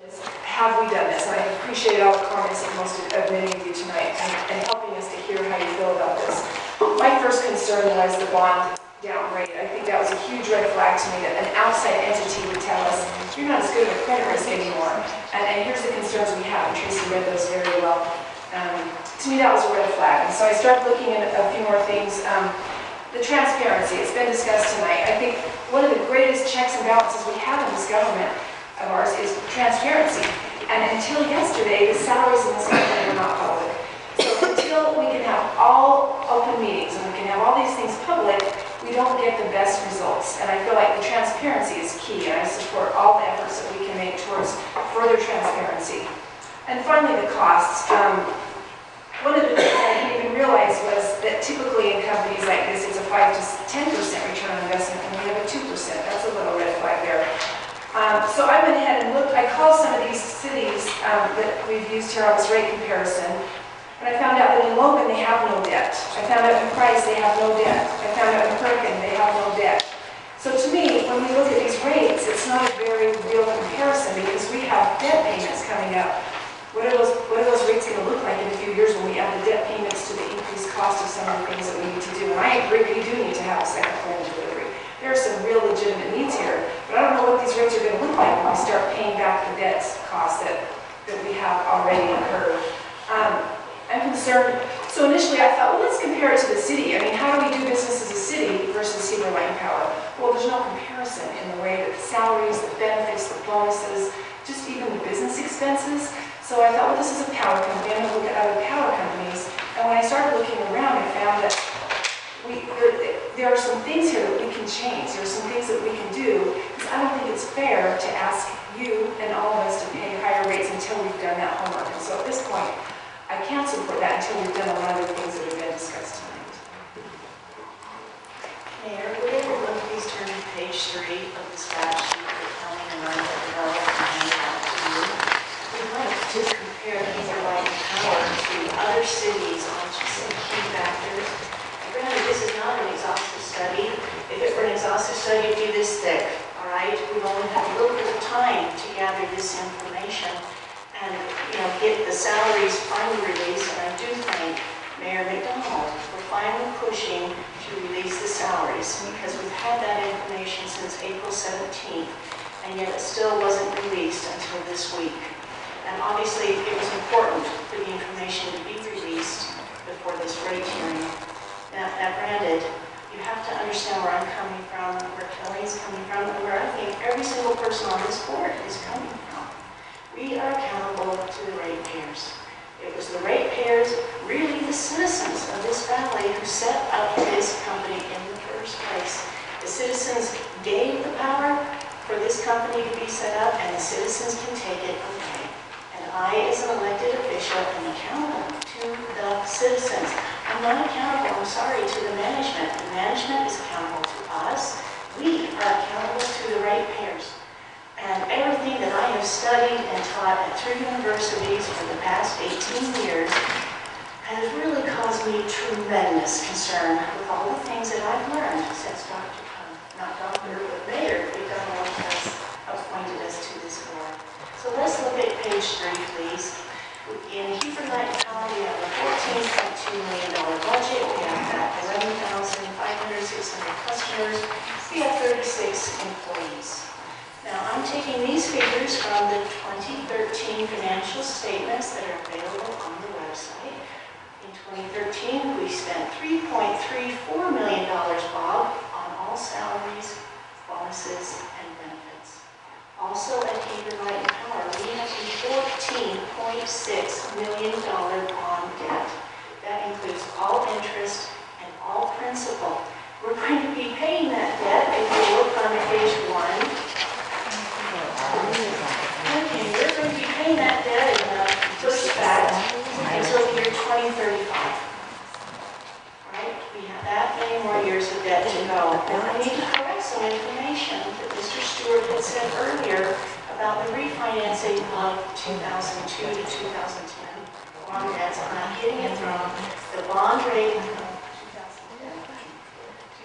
is, have we done this? And I appreciate all the comments of many of you tonight and helping us to hear how you feel about this. My first concern was the bond down rate. I think that was a huge red flag to me that an outside entity would tell us, you're not as good of a credit risk anymore. And here's the concerns we have, and Tracy read those very well. To me, that was a red flag. And so I started looking at a few more things. The transparency, it's been discussed tonight. I think one of the greatest checks and balances we have in this government of ours is transparency. And until yesterday, the salaries in this government were not public. So until we can have all open meetings and we can have all these things public, we don't get the best results. And I feel like the transparency is key, and I support all the efforts that we can make towards further transparency. And finally, the costs. One of the things I didn't even realize was that typically in companies like this, it's a 5 to 10% return on investment, and we have a 2%. That's a little red flag there. So I went ahead and looked. I called some of these cities that we've used here on this rate comparison, and I found out that in Logan they have no debt. I found out in Price they have no debt. I found out in Perkin they have no debt. So to me, when we look at these rates, it's not a very real comparison because we have debt payments coming up. What are those rates going to look like in a few years when we add the debt payments to the increased cost of some of the things that we need to do? And I agree, we do need to have a second plan of delivery. There are some real legitimate needs here, but I don't know what these rates are going to look like when we start paying back the debt costs that we have already incurred. I'm concerned. So initially I thought, well, let's compare it to the city. I mean, how do we do business as a city versus Heber Light and Power? Well, there's no comparison in the way that the salaries, the benefits, the bonuses, just even the business expenses. So I thought, well, this is a power company. I'm going to look at other power companies. And when I started looking around, I found that there are some things here that we can change. There are some things that we can do. Because I don't think it's fair to ask you and all of us to pay higher rates until we've done that homework. And so at this point, I can't support that until we've done a lot of the things that have been discussed tonight. Mayor, would everyone please turn to page 3 of this fact sheet that Kelleen and I have developed and handed out to you. We'd like to compare Heber Light and Power to other cities on just some key factors. Granted, this is not an exhaustive study. If it were an exhaustive study, it'd be this thick, all right? We've only had a little bit of time to gather this information and, get the salaries finally released. And I do thank Mayor McDonald for finally pushing to release the salaries, because we've had that information since April 17th, and yet it still wasn't released until this week. And obviously, it was important for the information to be released before this rate hearing. Now, granted, you have to understand where I'm coming from, where Kelleen's coming from, and where I think every single person on this board is coming from. We are accountable to the ratepayers. It was the ratepayers, really the citizens of this valley, who set up this company in the first place. The citizens gave the power for this company to be set up, and the citizens can take it away. And I, as an elected official, am accountable to the citizens. I'm not accountable, I'm sorry, to the management. The management is accountable to us. We are accountable to the ratepayers. And everything that I have studied and taught at 3 universities for the past 18 years has really caused me tremendous concern with all the things that I've learned since Mayor McDonald has appointed us to this board. So let's look at page 3, please. In Heber Light and Power, we have a $14.2 million budget. We have 11,600 customers. We have 36 employees. Now, I'm taking these figures from the 2013 financial statements that are available on the website. In 2013, we spent $3.34 million, Bob, on all salaries, bonuses, and benefits. Also at Heber Light and Power, we have a $14.6 million bond debt. That includes all interest and all principal. We're going to be paying that debt if you look on page 1. Okay, we're going to be paying that debt in the first fact until the year 2035. Right? We have that many more years of debt to go. And I need to correct some information that Mr. Stewart had said earlier about the refinancing of 2002 to 2010 bond debts. I'm not getting it from the bond rate of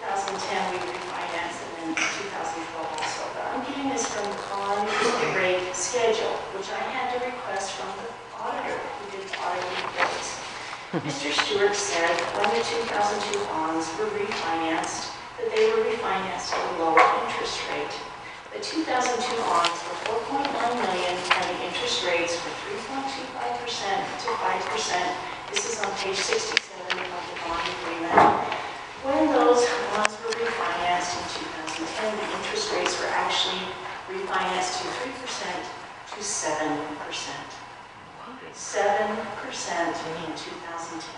2010 we refinanced, and then 2012 also. But I'm getting this from the bond rate scheme. schedule, which I had to request from the auditor who did the auditing reports. Mr. Stewart said when the 2002 bonds were refinanced, that they were refinanced at a lower interest rate. The 2002 bonds were $4.9 million and the interest rates were 3.25% to 5%. This is on page 67 of the bond agreement. When those bonds were refinanced in 2010, the interest rates were actually refinanced to 3% to 7%. 7% in 2010.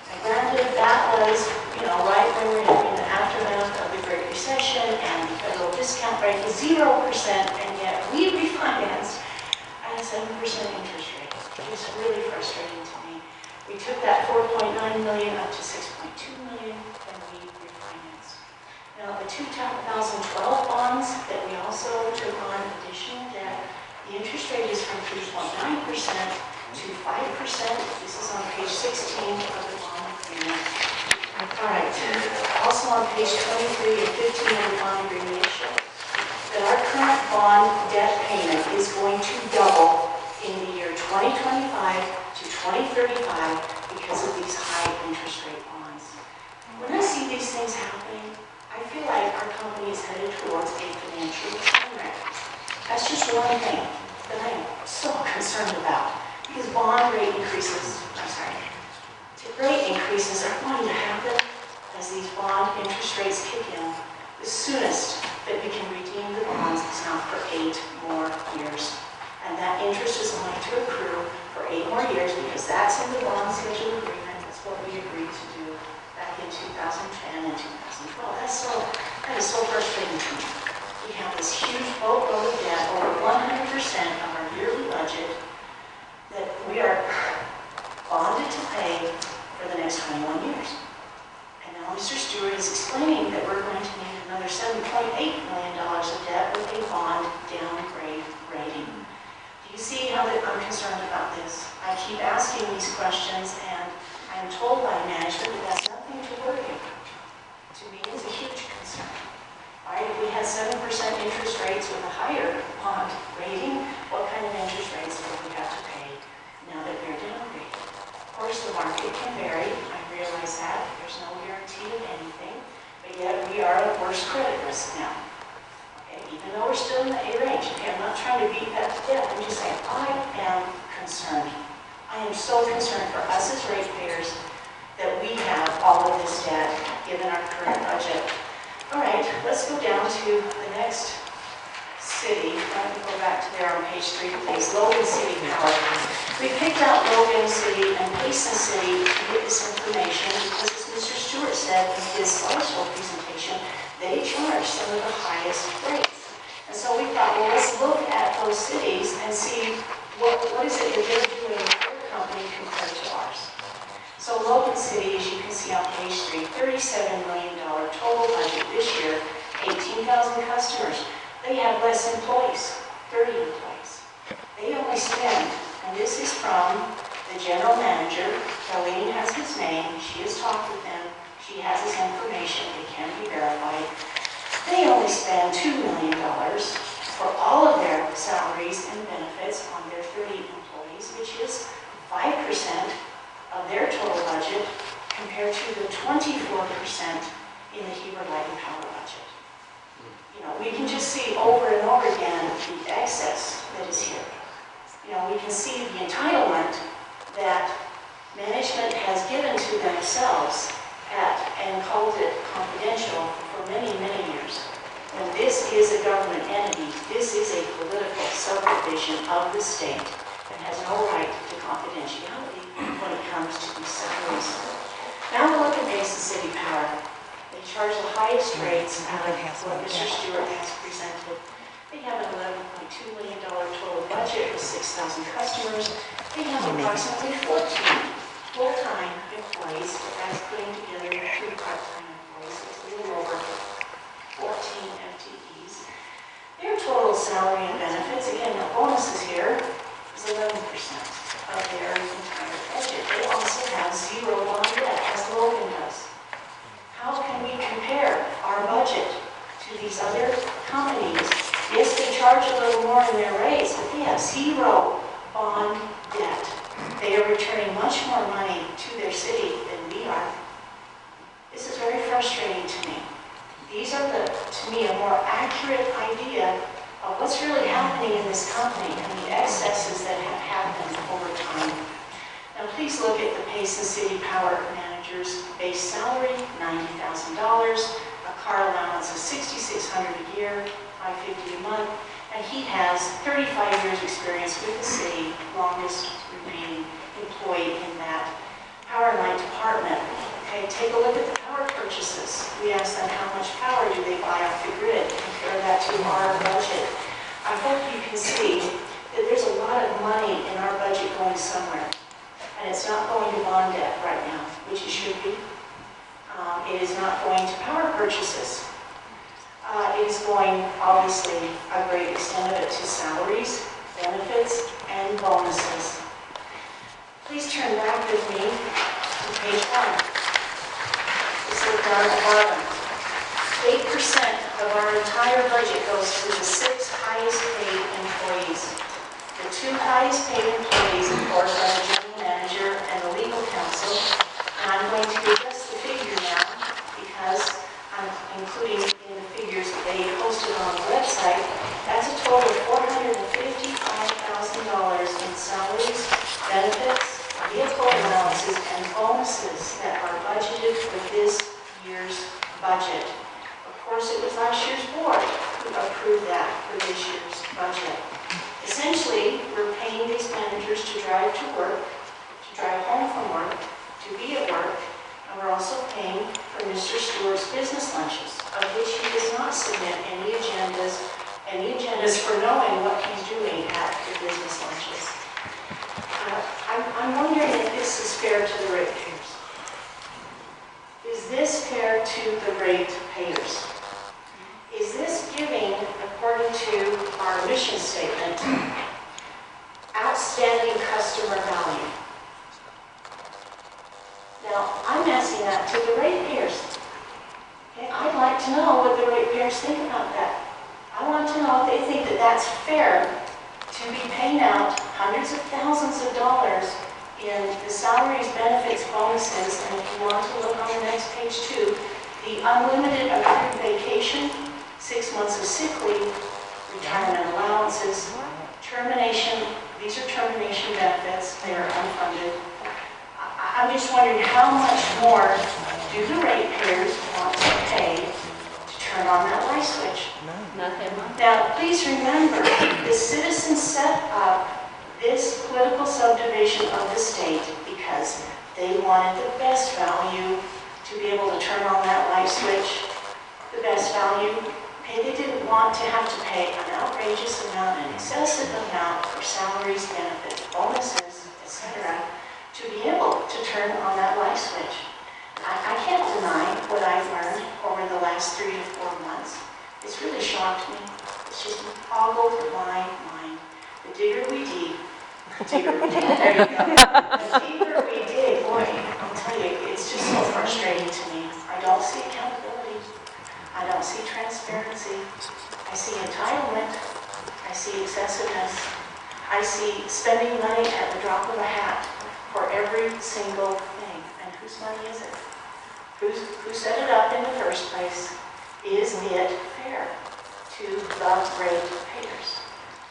And granted, that was, right when we were in the aftermath of the Great Recession and the federal discount rate was 0%, and yet we refinanced at a 7% interest rate. It was really frustrating to me. We took that $4.9 million up to $6.2 million, and we refinanced. Now, the 2012 bonds that we also took on additional debt, the interest rate is from 3.9% to 5%. This is on page 16 of the bond agreement. All right. Also on page 23 and 15 of the bond agreement, it shows that our current bond debt payment is going to double in the year 2025 to 2035 because of these high interest rate bonds. When I see these things happening, I feel like our company is headed towards a financial train wreck. That's just one thing that I am so concerned about. Because bond rate increases, rate increases are going to happen as these bond interest rates kick in. The soonest that we can redeem the bonds is not for 8 more years. And that interest is going to accrue for 8 more years because that's in the bond schedule agreement. That's what we agreed to do back in 2010 and 2012. That is so frustrating to me. We have this huge boatload of debt, over 100% of our yearly budget, that we are bonded to pay for the next 21 years. And now Mr. Stewart is explaining that we're going to need another $7.8 million of debt with a bond downgrade rating. Do you see how that I'm concerned about this? I keep asking these questions and I am told by management that that's nothing to worry about. To me, it's a huge concern. Right? If we had 7% interest rates with a higher bond rating, what kind of interest rates would we have to pay now that we're downgraded? Of course, the market can vary. I realize that. There's no guarantee of anything. But yet, we are at worse credit risk now. Okay? Even though we're still in the A range. Okay, I'm not trying to beat that to death. I'm just saying, I am concerned. I am so concerned for us as ratepayers that we have all of this debt given our current budget. All right, let's go down to the next city. Why don't we go back to there on page 3, please. Logan City Power. We picked out Logan City and Payson City to get this information because, as Mr. Stewart said in his slideshow presentation, they charge some of the highest rates. And so we thought, well, let's look at those cities and see what is it that they're doing with their company compared to ours. So Logan City, as you can see on page 3, $37 million total budget this year, 18,000 customers. They have less employees, 30 employees. They only spend, and this is from the general manager, Kelleen has his name, she has talked with them, she has his information, it can be verified. They only spend $2 million for all of their salaries and benefits on their 30 employees, which is 5% of their total budget compared to the 24% in the Heber Light and Power budget. We can just see over and over again the excess that is here. We can see the entitlement that management has given to themselves and called it confidential for many, many years. When this is a government entity, this is a political subdivision of the state and has no right to confidentiality when it comes to these salaries. Now look at Payson City Power. They charge the highest rates out of what Mr. Stewart has presented. They have an $11.2 million total budget with 6,000 customers. They have approximately 14 full-time employees, but that's putting together 2 part-time employees. It's a little over 14 FTEs. Their total salary and benefits, again, no bonuses here, is 11% of their entire budget. They also have 0 bond debt, as Logan does. How can we compare our budget to these other companies? Yes, they charge a little more in their rates, but they zero bond debt. They are returning much more money to their city than we are. This is very frustrating to me. These are, to me, a more accurate idea of what's really happening in this company and the excesses that have happened over time. Now please look at the Payson City Power Manager's base salary, $90,000, a car allowance of $6,600 a year, $550 a month, and he has 35 years experience with the city, longest remaining employee in that power line department. Okay, take a look at the power purchases. We asked them how much power do they buy off the grid, compare that to our budget. I hope you can see that there's a lot of money in our budget going somewhere. And it's not going to bond debt right now, which it should be. It is not going to power purchases. It is going, obviously, a great extent of it to salaries, benefits, and bonuses. Please turn back with me to page 1. Let's look down at the bottom. 8% of our entire budget goes to the 6 highest paid employees. The 2 highest paid employees, of course, are the general manager and the legal counsel. And I'm going to adjust the figure now because I'm including in the figures that they posted on the website. That's a total of $455,000 in salaries, benefits, vehicle allowances, and bonuses that are budgeted for this year's budget. Of course, it was last year's board who approved that for this year's budget. Essentially, we're paying these managers to drive to work, to drive home from work, to be at work, and we're also paying for Mr. Stewart's business lunches, of which he does not submit any agendas for knowing what he's doing at the business lunches. I'm wondering if this is fair to the ratepayers. Is this fair to the ratepayers? Is this giving, according to our mission statement, outstanding customer value? Now, I'm asking that to the ratepayers. Okay, I'd like to know what the ratepayers think about that. I want to know if they think that that's fair to be paying out hundreds of thousands of dollars in the salaries, benefits, bonuses, and if you want to look on the next page too, the unlimited accrued vacation, 6 months of sick leave, retirement allowances, termination, these are termination benefits, they are unfunded. I'm just wondering how much more do the ratepayers want to pay to turn on that light switch? Nothing. Now, please remember, the citizens set up this political subdivision of the state because they wanted the best value to be able to turn on that light switch, the best value. Okay, they didn't want to have to pay an outrageous amount, an excessive amount for salaries, benefits, bonuses, etc., to be able to turn on that light switch. I can't deny what I've learned over the last 3 to 4 months. It's really shocked me. It's just boggled my mind. The digger we dig, there you go. The deeper we dig, boy, I'll tell you, it's just so frustrating to me. I don't see accountability. I don't see transparency. I see entitlement. I see excessiveness. I see spending money at the drop of a hat for every single thing. And whose money is it? Who set it up in the first place? Is it fair to the ratepayers?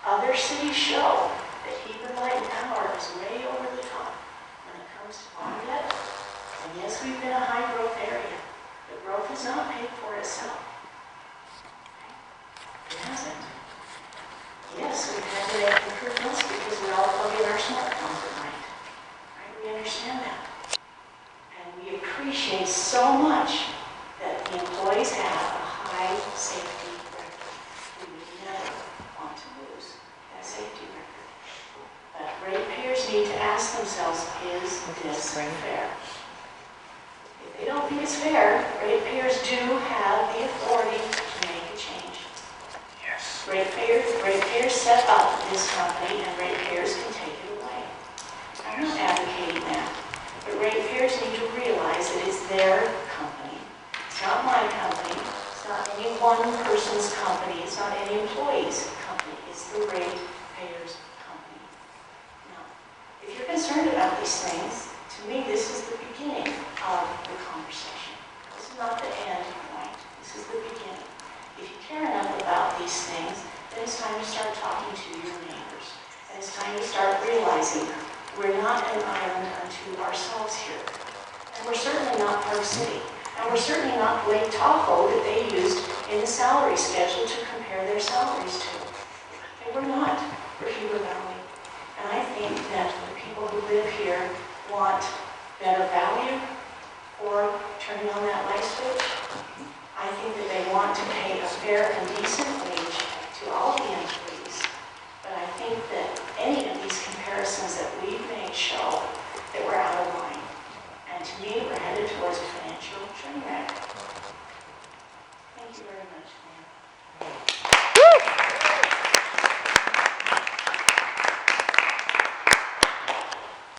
Other cities show that Heber Light and Power is way over the top when it comes to bond debt. And yes, we've been a high growth area, but growth is not paid for itself. It hasn't. Yes, we've had to make improvements because we all plug in our smartphones at night. Right? We understand that. And we appreciate so much that the employees have a high safety record. We would never want to lose that safety record. But ratepayers need to ask themselves, is this fair? If they don't think it's fair, ratepayers do have the authority to make a change. Yes. Ratepayers set up this company and ratepayers can take it away. I'm not advocating that. But ratepayers need to realize that it's their company. It's not my company. It's not any one person's company. It's not any employee's company. It's the ratepayers' company. concerned about these things, to me, this is the beginning of the conversation. This is not the end point. This is the beginning. If you care enough about these things, then it's time to start talking to your neighbors. And it's time to start realizing we're not an island unto ourselves here. And we're certainly not Park City. And we're certainly not Lake Tahoe that they used in the salary schedule to compare their salaries to. And we're not. We're Heber Valley. And I think that the people who live here want better value for turning on that light switch. I think that they want to pay a fair and decent wage to all the employees. But I think that